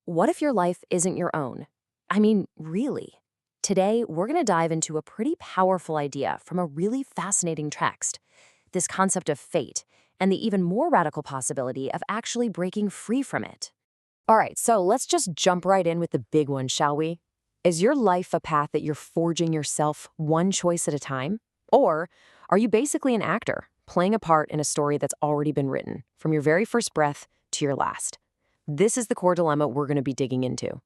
What if your life isn't your own? I mean, really? Today, we're going to dive into a pretty powerful idea from a really fascinating text, this concept of fate, and the even more radical possibility of actually breaking free from it. All right, so let's just jump right in with the big one, shall we? Is your life a path that you're forging yourself one choice at a time? Or are you basically an actor, playing a part in a story that's already been written, from your very first breath to your last? This is the core dilemma we're going to be digging into.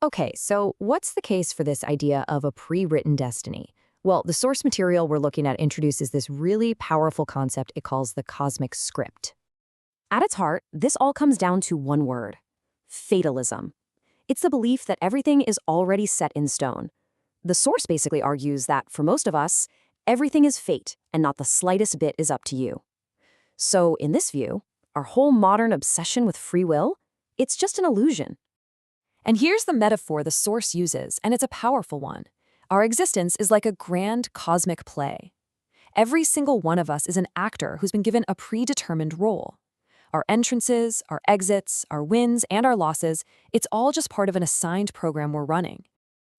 Okay, so what's the case for this idea of a pre-written destiny? Well, the source material we're looking at introduces this really powerful concept it calls the cosmic script. At its heart, this all comes down to one word: fatalism. It's the belief that everything is already set in stone. The source basically argues that, for most of us, everything is fate and not the slightest bit is up to you. So, in this view, our whole modern obsession with free will, it's just an illusion. And here's the metaphor the source uses, and it's a powerful one. Our existence is like a grand cosmic play. Every single one of us is an actor who's been given a predetermined role. Our entrances, our exits, our wins, and our losses, it's all just part of an assigned program we're running.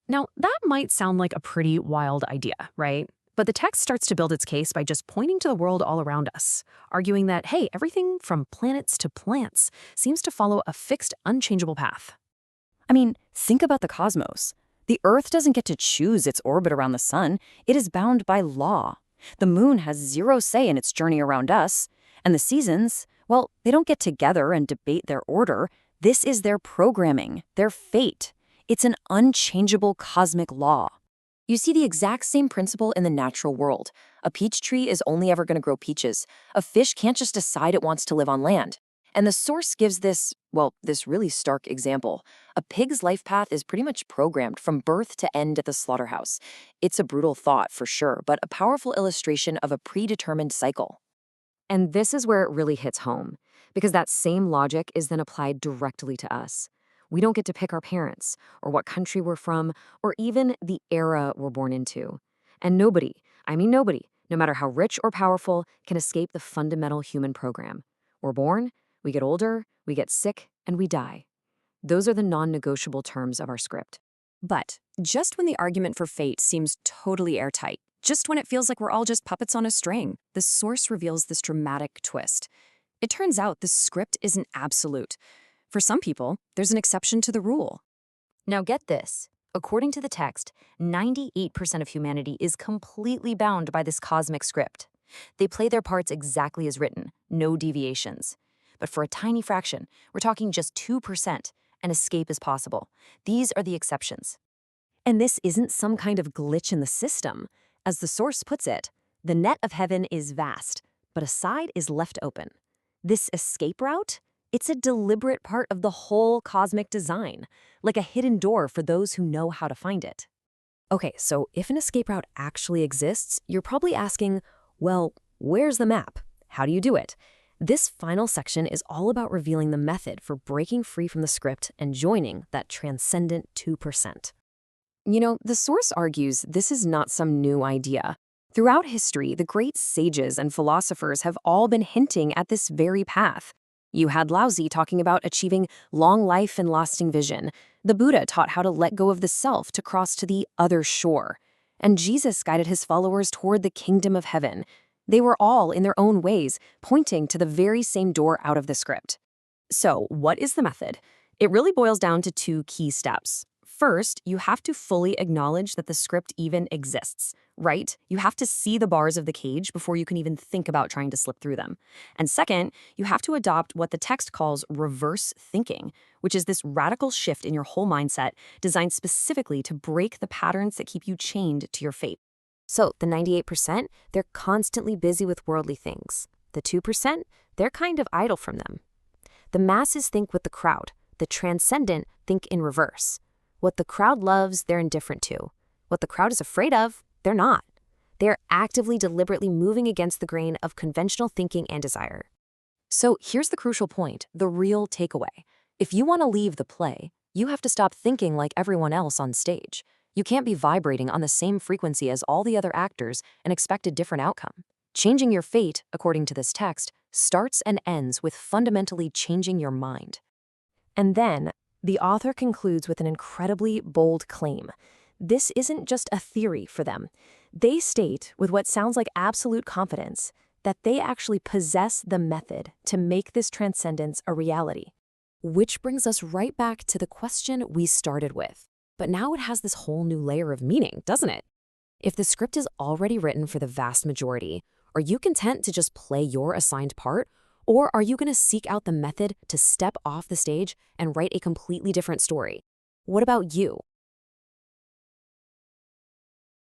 Now, that might sound like a pretty wild idea, right? But the text starts to build its case by just pointing to the world all around us, arguing that, hey, everything from planets to plants seems to follow a fixed, unchangeable path. I mean, think about the cosmos. The Earth doesn't get to choose its orbit around the sun. It is bound by law. The moon has zero say in its journey around us. And the seasons, well, they don't get together and debate their order. This is their programming, their fate. It's an unchangeable cosmic law. You see the exact same principle in the natural world. A peach tree is only ever going to grow peaches. A fish can't just decide it wants to live on land. And the source gives this really stark example. A pig's life path is pretty much programmed from birth to end at the slaughterhouse. It's a brutal thought, for sure, but a powerful illustration of a predetermined cycle. And this is where it really hits home, because that same logic is then applied directly to us. We don't get to pick our parents, or what country we're from, or even the era we're born into. And nobody, no matter how rich or powerful, can escape the fundamental human program. We're born, we get older, we get sick, and we die. Those are the non-negotiable terms of our script. But just when the argument for fate seems totally airtight, just when it feels like we're all just puppets on a string, the source reveals this dramatic twist. It turns out the script isn't absolute. For some people, there's an exception to the rule. Now get this. According to the text, 98% of humanity is completely bound by this cosmic script. They play their parts exactly as written, no deviations. But for a tiny fraction, we're talking just 2%, an escape is possible. These are the exceptions. And this isn't some kind of glitch in the system. As the source puts it, the net of heaven is vast, but a side is left open. This escape route, it's a deliberate part of the whole cosmic design, like a hidden door for those who know how to find it. Okay, so if an escape route actually exists, you're probably asking, well, where's the map? How do you do it? This final section is all about revealing the method for breaking free from the script and joining that transcendent 2%. You know, the source argues this is not some new idea. Throughout history, the great sages and philosophers have all been hinting at this very path. You had Laozi talking about achieving long life and lasting vision. The Buddha taught how to let go of the self to cross to the other shore. And Jesus guided his followers toward the kingdom of heaven. They were all, in their own ways, pointing to the very same door out of the script. So, what is the method? It really boils down to two key steps. First, you have to fully acknowledge that the script even exists, right? You have to see the bars of the cage before you can even think about trying to slip through them. And second, you have to adopt what the text calls reverse thinking, which is this radical shift in your whole mindset designed specifically to break the patterns that keep you chained to your fate. So the 98%, they're constantly busy with worldly things. The 2%, they're kind of idle from them. The masses think with the crowd. The transcendent think in reverse. What the crowd loves, they're indifferent to. What the crowd is afraid of, they're not. They're actively, deliberately moving against the grain of conventional thinking and desire. So here's the crucial point, the real takeaway. If you want to leave the play, you have to stop thinking like everyone else on stage. You can't be vibrating on the same frequency as all the other actors and expect a different outcome. Changing your fate, according to this text, starts and ends with fundamentally changing your mind. And then, The author concludes with an incredibly bold claim. This isn't just a theory for them. They state, with what sounds like absolute confidence, that they actually possess the method to make this transcendence a reality. Which brings us right back to the question we started with. But now it has this whole new layer of meaning, doesn't it? If the script is already written for the vast majority, are you content to just play your assigned part? Or are you going to seek out the method to step off the stage and write a completely different story? What about you?